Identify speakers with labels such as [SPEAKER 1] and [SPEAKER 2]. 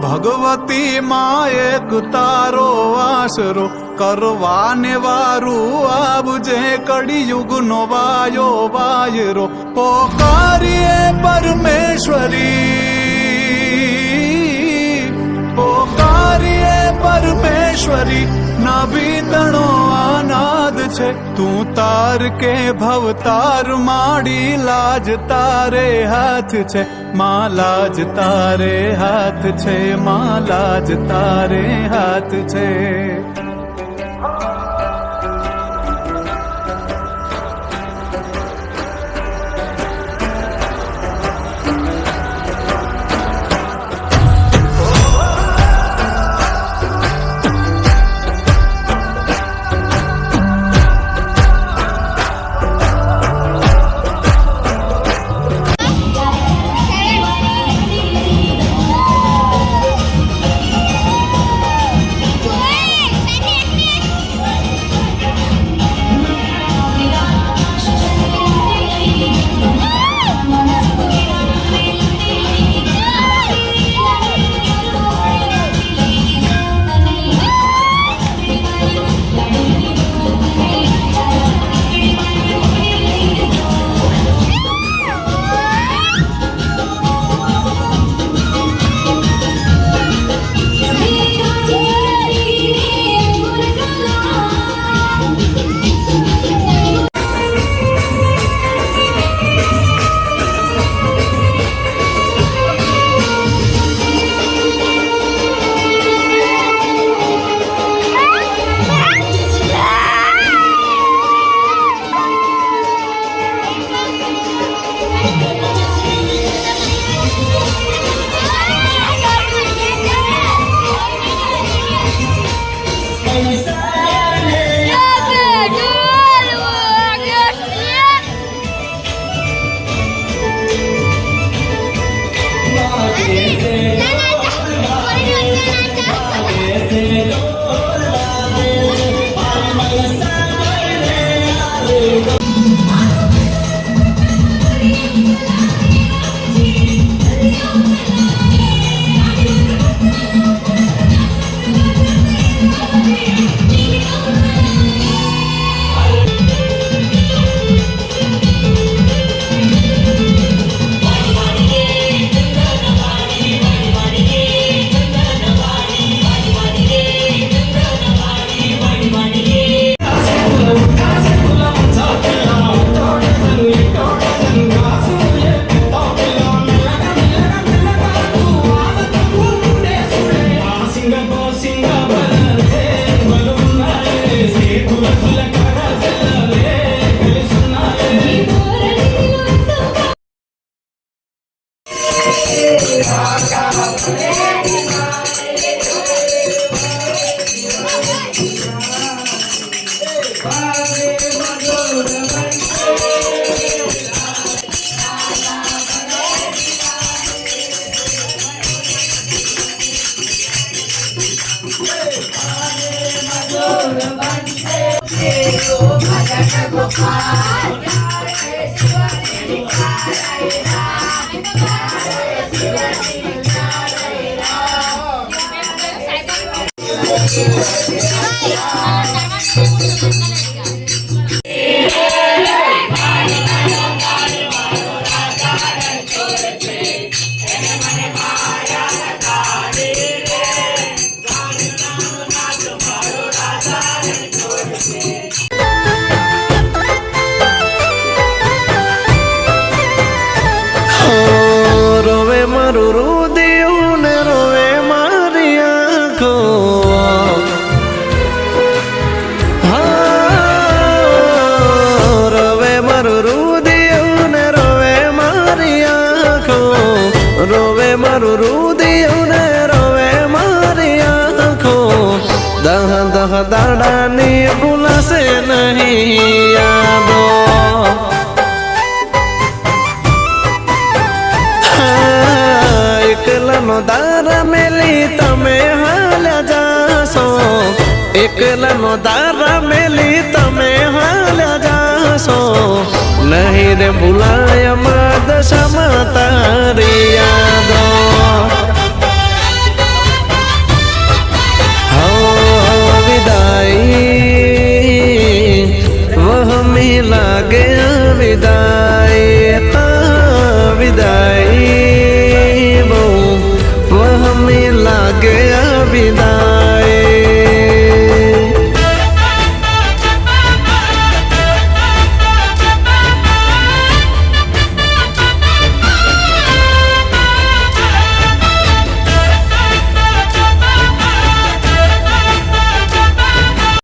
[SPEAKER 1] भगवती माँ एक तारो आसरो करवाने वारू आवजे कड़ियुग नो वायो वायरो पोकारिए परमेश्वरी पोकारिए परमेश्वरी नबीतणो अनाद छे तू तार के भवतार माड़ी लाज तारे हाथ छे माँ लाज तारे हाथ छे माँ लाज तारे हाथ छे।
[SPEAKER 2] दाड़ानी भूला से नहीं यादो एकलनो दारा मेली तमे हाल्या जासो एकलनो दारा मेली तमे हाल्या जासो नहीं रे भूलाय माद समाता